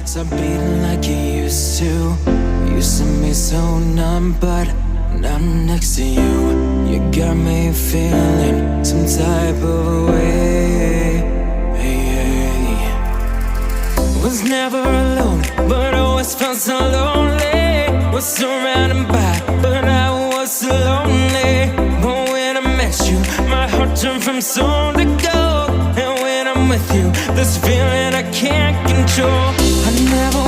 stop beating like you used to. Used to be so numb, but now I'm next to you. You got me feeling some type of way. Was never alone, but always felt so lonely. Was surrounded by, but I was so lonely. But when I met you, my heart turned from stone to gold. And when I'm with you, this feeling I can't control. I never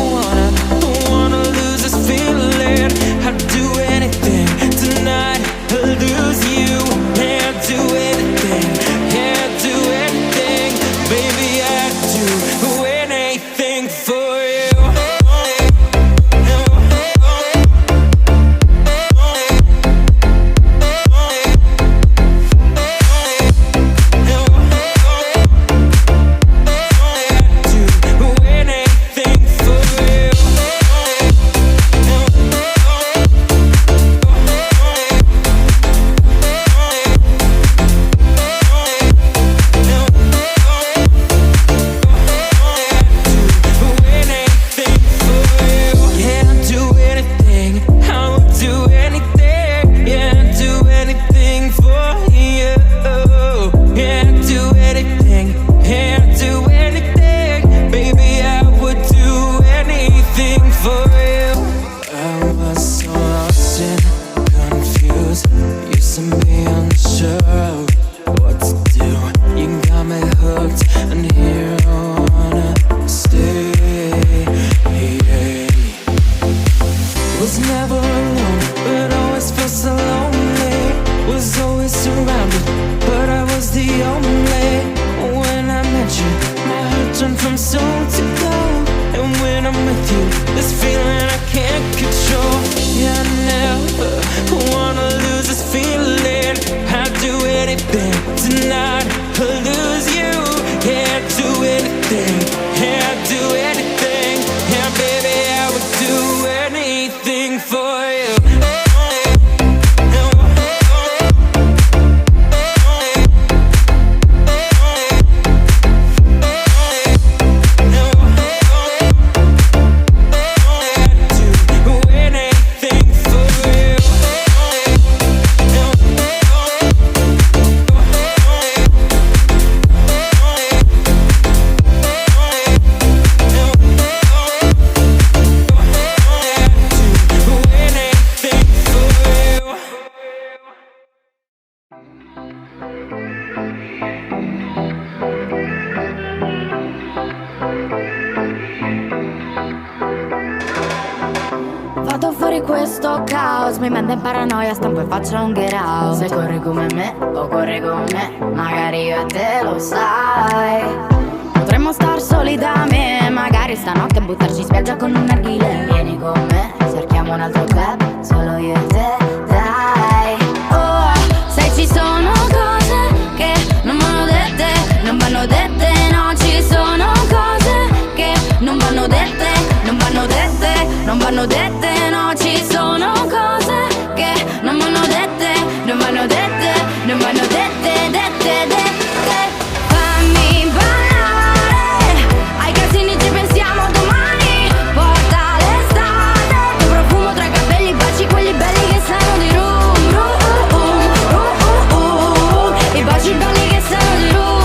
wanna lose this feeling. I'd do anything tonight to lose you. Yeah, I'd do anything, yeah, I'd do anything. Baby, I'd do anything for you. Questo caos mi manda in paranoia, stampo e faccia un get out. Se corri come me o corri con me, magari io e te lo sai. Potremmo star soli da me, magari stanotte buttarci in spiaggia con un narghile. Vieni con me, cerchiamo un altro club, solo io e te, dai. Oh, sai ci sono cose che non vanno dette, non vanno dette, no, ci sono cose che non vanno dette, non vanno dette, non vanno dette, no, ci sono cose che non vanno dette, non vanno dette, non vanno dette, dette, dette. Fammi ballare, ai casini ci pensiamo domani. Porta l'estate, tuo profumo tra i capelli, baci quelli belli che sanno di rum, i baci belli che sanno di rum,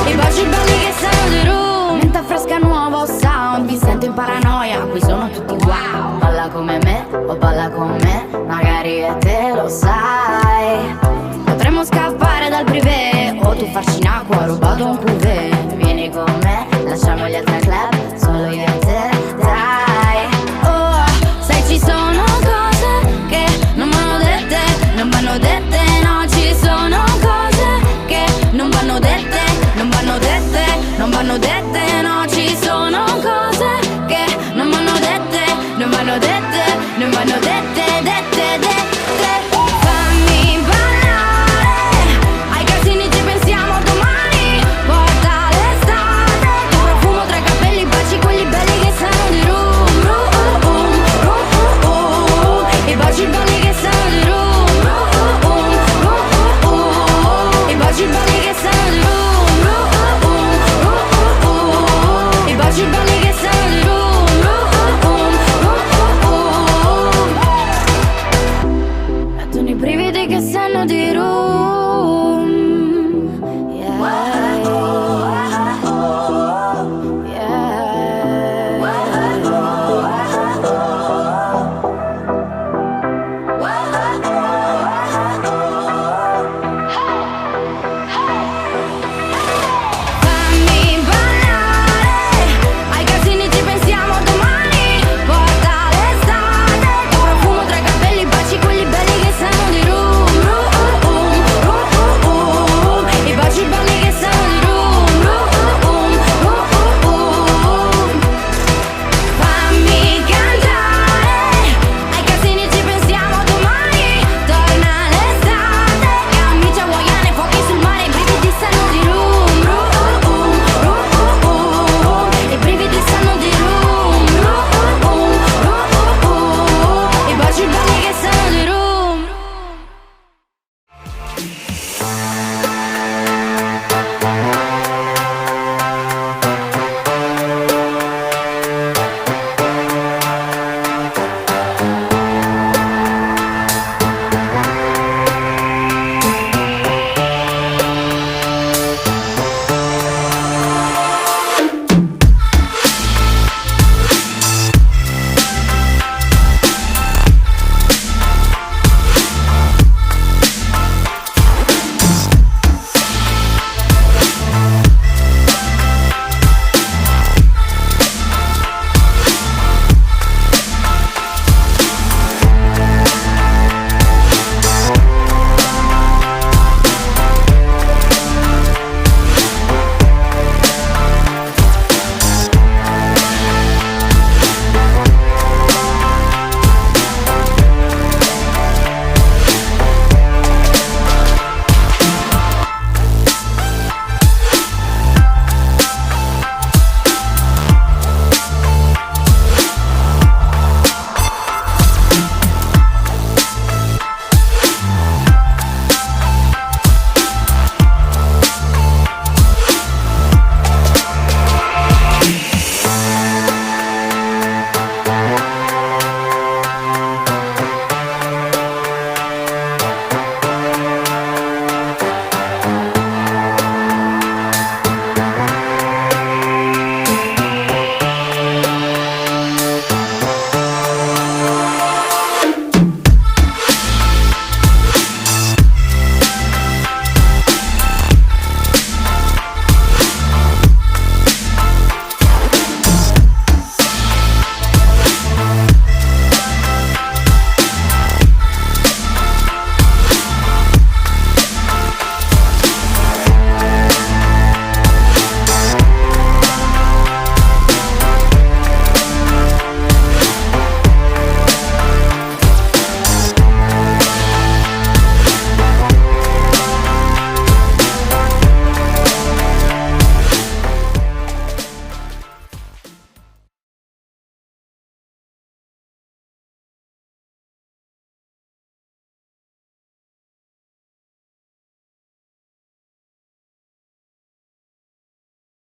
i baci belli che sanno di rum. Menta fresca, nuovo sound, mi sento in paranoia, qui sono tutti wow. Balla come me o balla con me, magari io e te lo sai. Potremmo scappare dal privé o tu farci in acqua, ho rubato un cuvée. Vieni con me, lasciamo gli altri club, solo io e te, dai. Oh, sai ci sono cose che non vanno dette, non vanno dette, no, ci sono cose che non vanno dette, non vanno dette, non vanno dette,